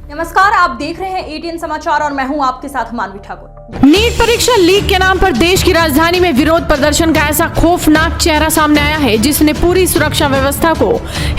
नमस्कार, आप देख रहे हैं एटीएन समाचार और मैं हूं आपके साथ मानवी ठाकुर। नीट परीक्षा लीक के नाम पर देश की राजधानी में विरोध प्रदर्शन का ऐसा खौफनाक चेहरा सामने आया है जिसने पूरी सुरक्षा व्यवस्था को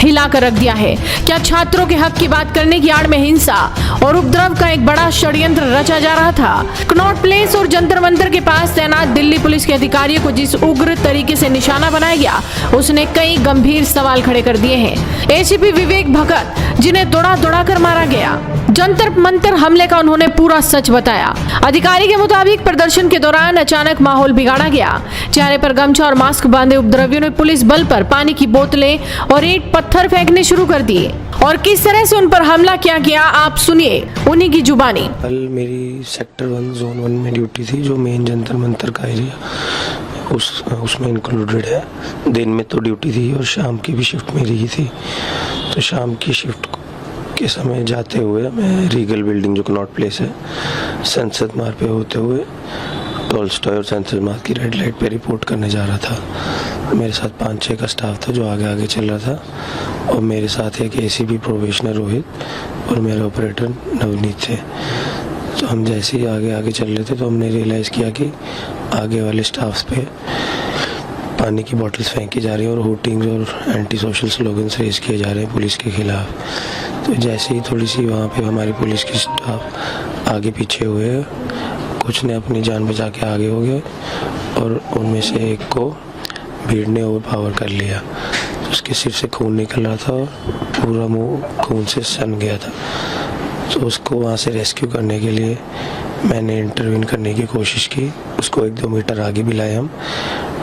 हिलाकर रख दिया है। क्या छात्रों के हक की बात करने की आड़ में हिंसा और उपद्रव का एक बड़ा षड्यंत्र रचा जा रहा था? कनॉट प्लेस और जंतर मंतर के पास तैनात दिल्ली पुलिस के अधिकारियों को जिस उग्र तरीके से निशाना बनाया गया, उसने कई गंभीर सवाल खड़े कर दिए हैं। एसीपी विवेक भगत, जिन्हें दौड़ा कर मारा गया, जंतर मंतर हमले का उन्होंने पूरा सच बताया। अधिकारी के मुताबिक प्रदर्शन के दौरान अचानक माहौल बिगाड़ा गया। चेहरे पर गमछा और मास्क बांधे उपद्रवियों ने पुलिस बल पर पानी की बोतलें और ईंट पत्थर फेंकने शुरू कर दिए और किस तरह से उन पर हमला किया गया, आप सुनिए उन्हीं की जुबानी। कल मेरी सेक्टर 1 जोन 1 में ड्यूटी थी, जो मेन जंतर मंतर का एरिया उसमें इंक्लूडेड है। दिन में तो ड्यूटी थी और शाम की भी शिफ्ट मेरी ही थी। तो शाम की शिफ्ट के समय जाते हुए मैं रीगल बिल्डिंग, जो कनॉट प्लेस है, संसद मार्ग पे होते हुए टॉलस्टॉय और संसद मार्ग की रेड लाइट पे रिपोर्ट करने जा रहा था। मेरे साथ 5-6 का स्टाफ था जो आगे चल रहा था और मेरे साथ एक एसीपी प्रोबेशनर रोहित और मेरे ऑपरेटर नवनीत थे। तो हम जैसे ही आगे चल रहे थे तो हमने रियलाइज़ किया कि आगे वाले स्टाफ्स पे पानी की बॉटल्स फेंकी जा रही हैं और होर्डिंग्स और एंटी सोशल स्लोगन्स रेज किए जा रहे हैं पुलिस के खिलाफ। तो जैसे ही थोड़ी सी वहाँ पे हमारी पुलिस की स्टाफ आगे पीछे हुए, कुछ ने अपनी जान बचा के आगे हो गए और उनमें से एक को भीड़ ने ओवर पावर कर लिया। तो उसके सिर से खून निकल रहा था और पूरा मुँह खून से सन गया था। तो उसको वहाँ से रेस्क्यू करने के लिए मैंने इंटरवीन करने की कोशिश की। उसको 1-2 मीटर आगे भी लाए हम,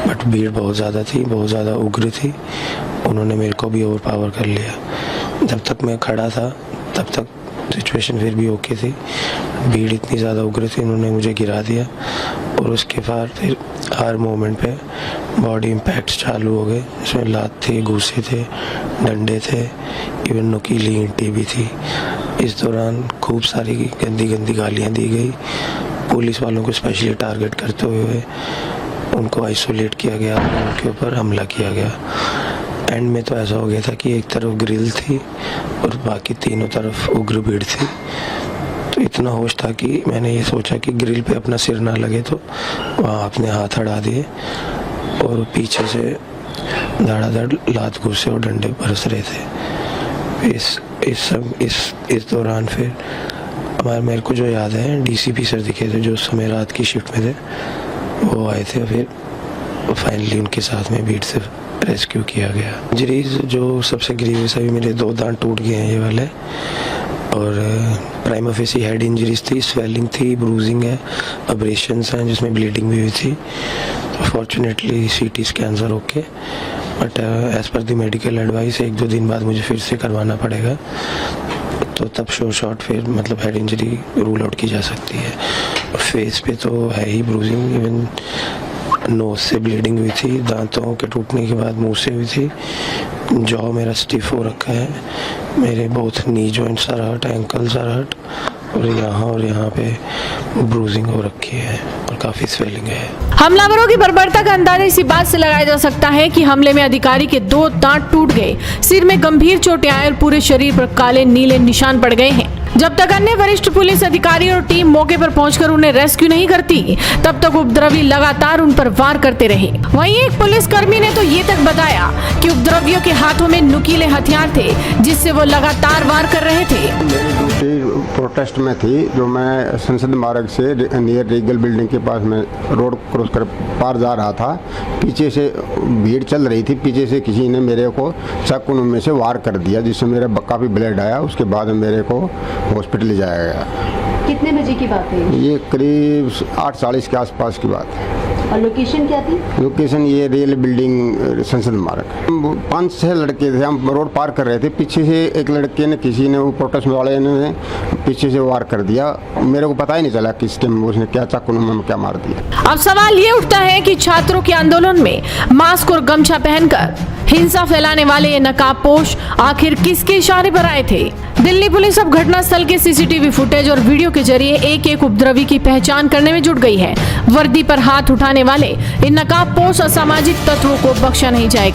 बट भीड़ बहुत ज़्यादा थी, बहुत ज़्यादा उग्र थी। उन्होंने मेरे को भी ओवर पावर कर लिया। जब तक मैं खड़ा था तब तक सिचुएशन फिर भी ओके थी। भीड़ इतनी ज़्यादा उग्र थी, उन्होंने मुझे गिरा दिया और उसके बाद फिर हर मोमेंट पे बॉडी इम्पैक्ट्स चालू हो गए। इसमें लात थी, घूसे थे, डंडे थे, इवन नुकीली ईंटें भी थी। इस दौरान खूब सारी गंदी गालियाँ दी गई। पुलिस वालों को स्पेशली टारगेट करते हुए उनको आइसोलेट किया गया, उनके ऊपर हमला किया गया। एंड में तो ऐसा हो गया था कि एक तरफ ग्रिल थी और बाकी तीनों तरफ उग्र भीड़ थी। तो इतना होश था कि मैंने ये सोचा कि ग्रिल पे अपना सिर ना लगे, तो वहाँ अपने हाथ अड़ा दिए और पीछे से धड़ाधड़ लात घूसे और डंडे बरस रहे थे। इस दौरान फिर मेरे को जो याद है, डीसीपी सर दिखे थे जो उस समय रात की शिफ्ट में थे, वो आए थे। फिर फाइनली उनके साथ में भीड़ से रेस्क्यू किया गया। इंजरीज जो सबसे ग्रीवियस, अभी मेरे 2 दांत टूट गए हैं ये वाले, और प्राइमा फेसी हेड इंजरीज थी, स्वेलिंग थी, ब्रूजिंग है, अब्रेशंस हैं जिसमें ब्लीडिंग भी हुई थी। तो fortunately CT scans are okay, but as per the medical advice 1-2 दिन बाद मुझे फिर से करवाना पड़ेगा। तो तब शॉर्ट फिर मतलब हेड इंजरी रूल आउट की जा सकती है। और फेस पे तो है ही ब्रूजिंग, इवन नोज से ब्लीडिंग हुई थी, दांतों के टूटने के बाद मुंह से हुई थी। जॉ मेरा स्टिफ हो रखा है, मेरे both knee joints are hurt, ankles are hurt, और यहाँ पे ब्रूजिंग हो रखी है और काफी स्वेलिंग है। हमलावरों की बर्बरता का अंदाजा इसी बात से लगाया जा सकता है कि हमले में अधिकारी के 2 दांत टूट गए, सिर में गंभीर चोटें आई और पूरे शरीर पर काले नीले निशान पड़ गए हैं। जब तक अन्य वरिष्ठ पुलिस अधिकारी और टीम मौके पर पहुंचकर उन्हें रेस्क्यू नहीं करती, तब तक उपद्रवी लगातार उन पर वार करते रहे। वहीं एक पुलिसकर्मी ने तो ये तक बताया कि उपद्रवियों के हाथों में नुकीले हथियार थे जिससे वो लगातार वार कर रहे थे। मेरी ड्यूटी प्रोटेस्ट में थी, जो मैं संसद मार्ग से नियर रीगल बिल्डिंग के पास में रोड क्रॉस कर पार जा रहा था। पीछे से भीड़ चल रही थी, पीछे से किसी ने मेरे को चाकू में से वार कर दिया, जिससे मेरे काफ़ी ब्लड आया। उसके बाद मेरे को हॉस्पिटल ले जाया गया। कितने बजे की बात है ये? करीब 8:40 के आसपास की बात है। और लोकेशन क्या थी? लोकेशन ये रेल बिल्डिंग संसद मार्ग। 5-6 लड़के थे, हम रोड पार कर रहे थे। पीछे से एक लड़के ने, किसी ने, वो प्रोटेस्ट वाले ने पीछे से वार कर दिया। मेरे को पता ही नहीं चला किस टाइम उसने क्या चाकू में क्या मार दिया। अब सवाल ये उठता है कि छात्रों के आंदोलन में मास्क और गमछा पहनकर हिंसा फैलाने वाले ये नकाबपोश आखिर किसके इशारे पर आए थे? दिल्ली पुलिस अब घटनास्थल के सीसीटीवी फुटेज और वीडियो के जरिए एक उपद्रवी की पहचान करने में जुट गई है। वर्दी पर हाथ उठाने वाले इन नकाबपोश असामाजिक तत्वों को बख्शा नहीं जाएगा।